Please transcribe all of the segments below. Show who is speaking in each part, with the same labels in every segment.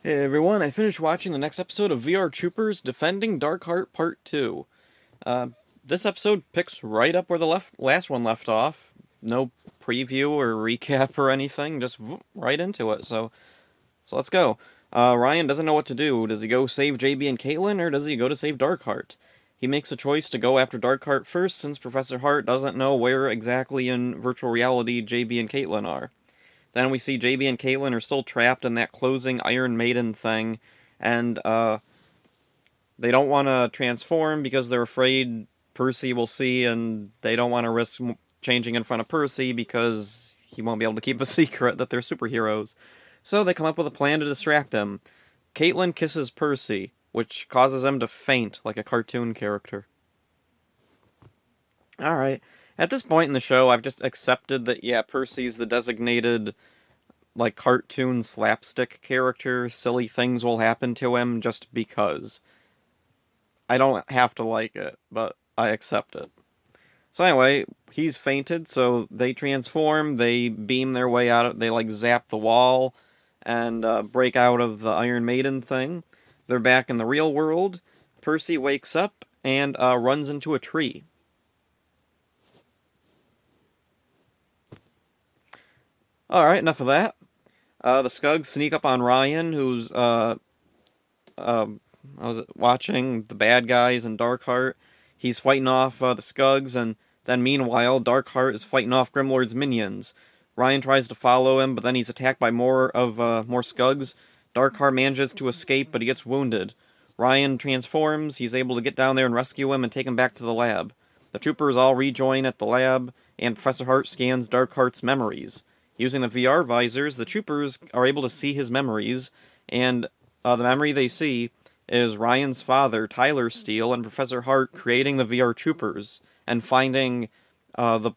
Speaker 1: Hey everyone, I finished watching the next episode of VR Troopers Defending Darkheart Part 2. Uh, this episode picks right up where the last one left off. No preview or recap or anything, just right into it. So let's go. Ryan doesn't know what to do. Does he go save JB and Caitlin, or does he go to save Darkheart? He makes a choice to go after Darkheart first, since Professor Hart doesn't know where exactly in virtual reality JB and Caitlin are. Then we see JB and Caitlin are still trapped in that closing Iron Maiden thing, and they don't want to transform because they're afraid Percy will see, and they don't want to risk changing in front of Percy because he won't be able to keep a secret that they're superheroes. So they come up with a plan to distract him. Caitlin kisses Percy, which causes him to faint like a cartoon character. Alright. At this point in the show, I've just accepted that, yeah, Percy's the designated like cartoon slapstick character. Silly things will happen to him just because. I don't have to like it, but I accept it. So anyway, he's fainted, so they transform, they beam their way out, they like zap the wall and break out of the Iron Maiden thing. They're back in the real world. Percy wakes up and runs into a tree. Alright, enough of that. The Scugs sneak up on Ryan, who's uh, I was watching the bad guys in Darkheart. He's fighting off the Scugs, and then meanwhile, Darkheart is fighting off Grimlord's minions. Ryan tries to follow him, but then he's attacked by more Scugs. Darkheart manages to escape, but he gets wounded. Ryan transforms. He's able to get down there and rescue him and take him back to the lab. The troopers all rejoin at the lab, and Professor Hart scans Darkheart's memories. Using the VR visors, the troopers are able to see his memories, and the memory they see is Ryan's father, Tyler Steele, and Professor Hart creating the VR Troopers and finding the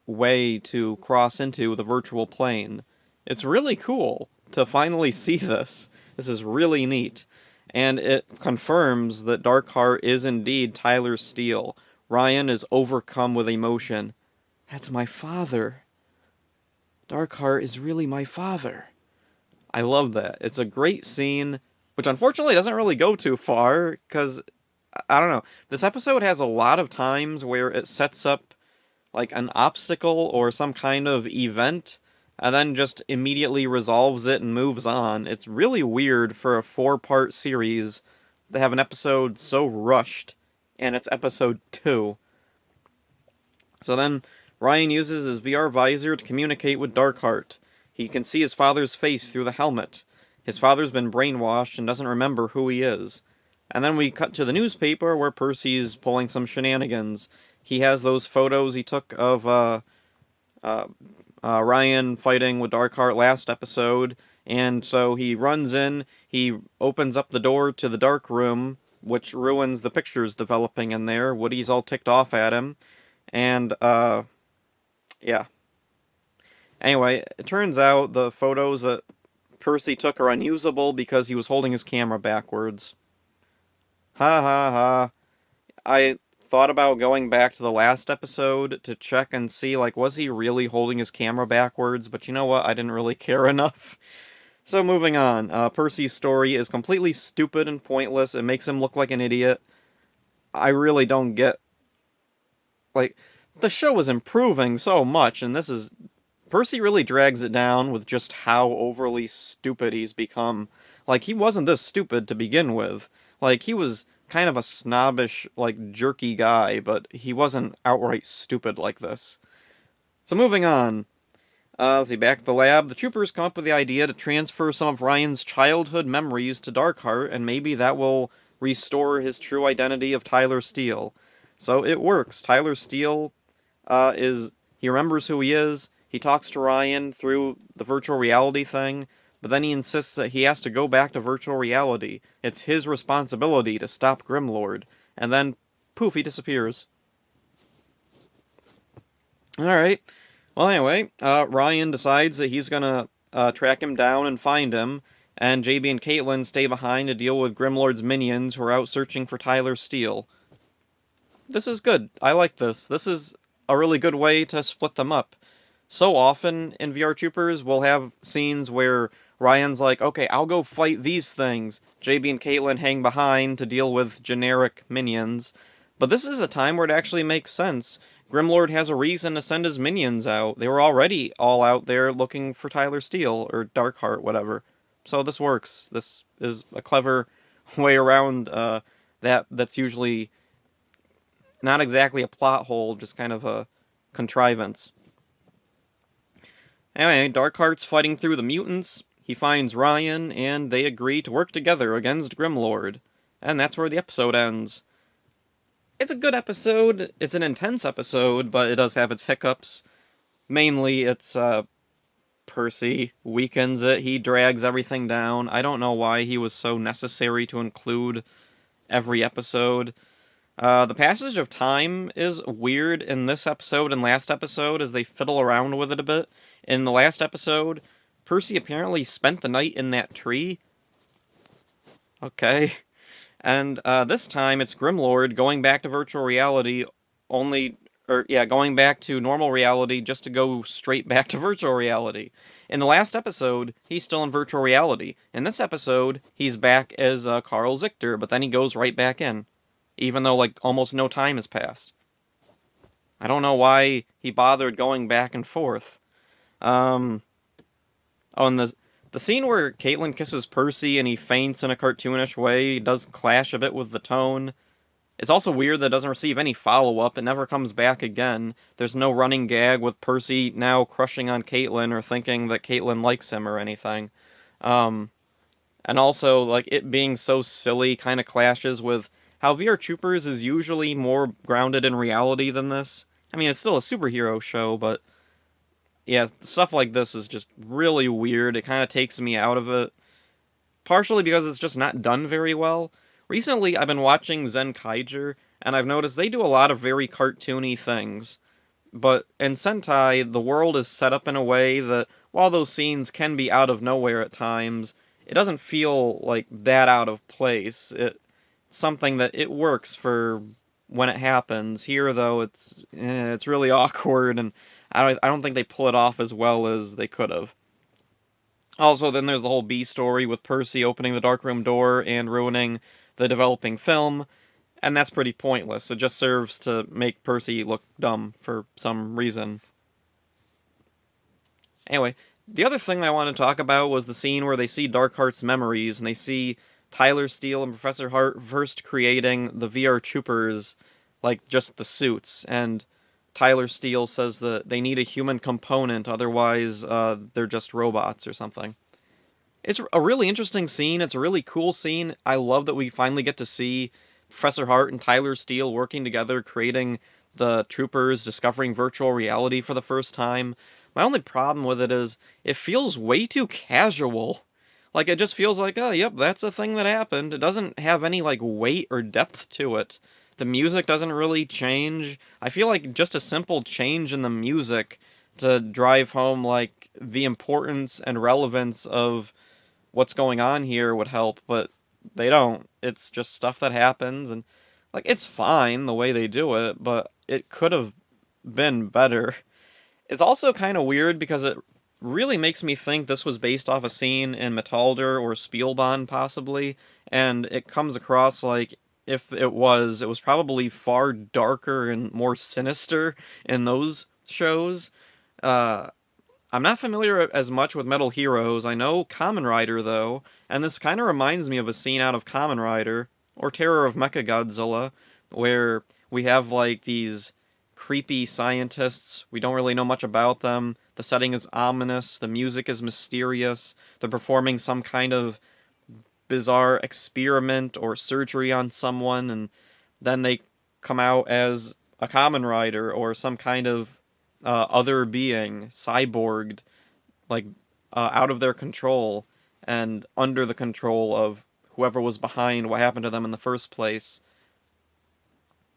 Speaker 1: way to cross into the virtual plane. It's really cool to finally see this. This is really neat. And it confirms that Darkheart is indeed Tyler Steele. Ryan is overcome with emotion. That's my father. Darkheart is really my father. I love that. It's a great scene, which unfortunately doesn't really go too far, because, I don't know. This episode has a lot of times where it sets up, like, an obstacle or some kind of event, and then just immediately resolves it and moves on. It's really weird for a four-part series to have an episode so rushed, and it's episode 2. So then, Ryan uses his VR visor to communicate with Darkheart. He can see his father's face through the helmet. His father's been brainwashed and doesn't remember who he is. And then we cut to the newspaper where Percy's pulling some shenanigans. He has those photos he took of uh, Ryan fighting with Darkheart last episode, and so he runs in, he opens up the door to the dark room, which ruins the pictures developing in there. Woody's all ticked off at him, and yeah. Anyway, it turns out the photos that Percy took are unusable because he was holding his camera backwards. Ha ha ha. I thought about going back to the last episode to check and see, like, was he really holding his camera backwards? But you know what? I didn't really care enough. So moving on. Percy's story is completely stupid and pointless. It makes him look like an idiot. I really don't get, like, the show is improving so much, and this is Percy really drags it down with just how overly stupid he's become. Like, he wasn't this stupid to begin with. Like, he was kind of a snobbish, like, jerky guy, but he wasn't outright stupid like this. So moving on. Let's see, back at the lab, the troopers come up with the idea to transfer some of Ryan's childhood memories to Darkheart, and maybe that will restore his true identity of Tyler Steele. So it works. Tyler Steele he remembers who he is. He talks to Ryan through the virtual reality thing, but then he insists that he has to go back to virtual reality. It's his responsibility to stop Grimlord. And then, poof, he disappears. Alright. Well, anyway, Ryan decides that he's gonna track him down and find him, and JB and Caitlin stay behind to deal with Grimlord's minions who are out searching for Tyler Steele. This is good. I like this. This is a really good way to split them up. So often in VR Troopers, we'll have scenes where Ryan's like, okay, I'll go fight these things. JB and Caitlin hang behind to deal with generic minions. But this is a time where it actually makes sense. Grimlord has a reason to send his minions out. They were already all out there looking for Tyler Steele, or Darkheart, whatever. So this works. This is a clever way around that's usually not exactly a plot hole, just kind of a contrivance. Anyway, Darkheart's fighting through the mutants. He finds Ryan, and they agree to work together against Grimlord. And that's where the episode ends. It's a good episode. It's an intense episode, but it does have its hiccups. Mainly, it's Percy weakens it. He drags everything down. I don't know why he was so necessary to include every episode. The passage of time is weird in this episode and last episode as they fiddle around with it a bit. In the last episode, Percy apparently spent the night in that tree. Okay. And this time it's Grimlord going back to virtual reality going back to normal reality just to go straight back to virtual reality. In the last episode, he's still in virtual reality. In this episode, he's back as Carl Zichter, but then he goes right back in, even though, like, almost no time has passed. I don't know why he bothered going back and forth. Oh, and the scene where Caitlin kisses Percy and he faints in a cartoonish way does clash a bit with the tone. It's also weird that it doesn't receive any follow-up. It never comes back again. There's no running gag with Percy now crushing on Caitlin or thinking that Caitlin likes him or anything. And also, like, it being so silly kind of clashes with how VR Troopers is usually more grounded in reality than this. I mean, it's still a superhero show, but yeah, stuff like this is just really weird. It kind of takes me out of it. Partially because it's just not done very well. Recently, I've been watching Zenkaiger, and I've noticed they do a lot of very cartoony things. But in Sentai, the world is set up in a way that, while those scenes can be out of nowhere at times, it doesn't feel like that out of place. It's something that it works for when it happens. Here, though, it's really awkward, and I don't think they pull it off as well as they could have. Also, then there's the whole B story with Percy opening the darkroom door and ruining the developing film, and that's pretty pointless. It just serves to make Percy look dumb for some reason. Anyway, the other thing I want to talk about was the scene where they see Darkheart's memories, and they see Tyler Steele and Professor Hart first creating the VR Troopers, like just the suits, and Tyler Steele says that they need a human component, otherwise they're just robots or something. It's a really interesting scene. It's a really cool scene. I love that we finally get to see Professor Hart and Tyler Steele working together, creating the troopers, discovering virtual reality for the first time. My only problem with it is it feels way too casual. Like, it just feels like, oh, yep, that's a thing that happened. It doesn't have any, like, weight or depth to it. The music doesn't really change. I feel like just a simple change in the music to drive home, like, the importance and relevance of what's going on here would help, but they don't. It's just stuff that happens, and, like, it's fine the way they do it, but it could have been better. It's also kind of weird because it really makes me think this was based off a scene in Metalder or Spielbahn, possibly, and it comes across like if it was probably far darker and more sinister in those shows. Uh, I'm not familiar as much with Metal Heroes. I know Kamen Rider, though, and this kind of reminds me of a scene out of Kamen Rider, or Terror of Mechagodzilla, where we have, like, these creepy scientists. We don't really know much about them. The setting is ominous. The music is mysterious. They're performing some kind of bizarre experiment or surgery on someone, and then they come out as a Kamen Rider or some kind of other being, cyborged, like out of their control and under the control of whoever was behind what happened to them in the first place.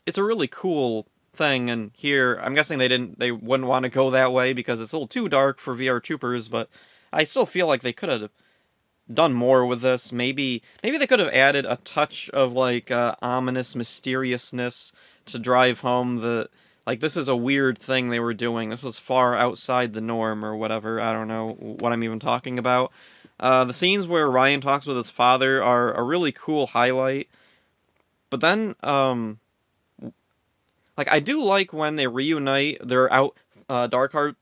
Speaker 1: It's a really cool thing, and here I'm guessing they wouldn't want to go that way because it's a little too dark for VR Troopers, but I still feel like they could have done more with this. Maybe they could have added a touch of, like, ominous mysteriousness to drive home the, like, this is a weird thing they were doing. This was far outside the norm or whatever. I don't know what I'm even talking about. The scenes where Ryan talks with his father are a really cool highlight. But then, like I do like when they reunite. They're out. Darkheart,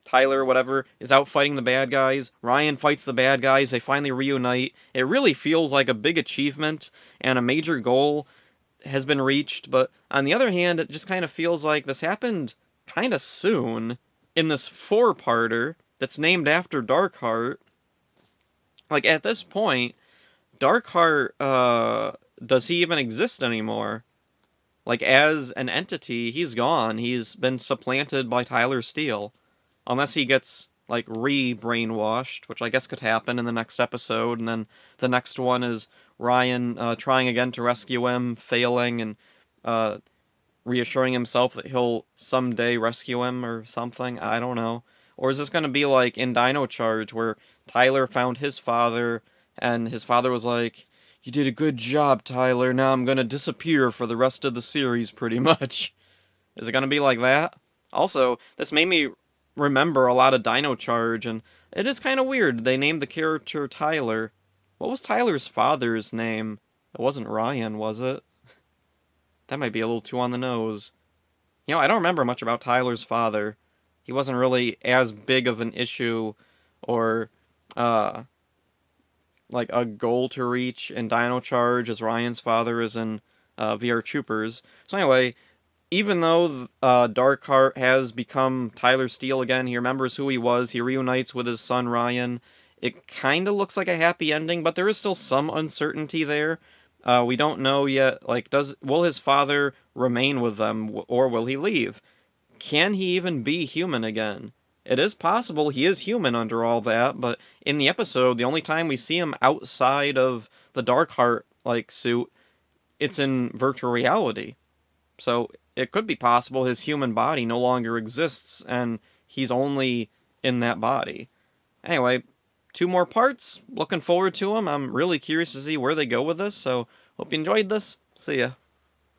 Speaker 1: Tyler, whatever, is out fighting the bad guys. Ryan fights the bad guys. They finally reunite. It really feels like a big achievement and a major goal has been reached. But on the other hand, it just kind of feels like this happened kind of soon in this four-parter that's named after Darkheart. Like at this point, Darkheart, does he even exist anymore? Like as an entity, he's gone. He's been supplanted by Tyler Steele. Unless he gets like re-brainwashed, which I guess could happen in the next episode, and then the next one is Ryan trying again to rescue him, failing, and uh, reassuring himself that he'll someday rescue him or something. I don't know. Or is this going to be like in Dino Charge, where Tyler found his father, and his father was like, "You did a good job, Tyler. Now I'm going to disappear for the rest of the series, pretty much." Is it going to be like that? Also, this made me remember a lot of Dino Charge, and it is kind of weird. They named the character Tyler. What was Tyler's father's name? It wasn't Ryan, was it? That might be a little too on the nose. I don't remember much about Tyler's father. He wasn't really as big of an issue or uh like a goal to reach in Dino Charge as Ryan's father is in VR Troopers. So anyway, even though Darkheart has become Tyler Steele again, he remembers who he was, he reunites with his son Ryan. It kind of looks like a happy ending, but there is still some uncertainty there. We don't know yet. Like, will his father remain with them, or will he leave? Can he even be human again? It is possible he is human under all that, but in the episode, the only time we see him outside of the Darkheart like suit, it's in virtual reality. So it could be possible his human body no longer exists and he's only in that body. Anyway, two more parts. Looking forward to them. I'm really curious to see where they go with this. So hope you enjoyed this. See ya.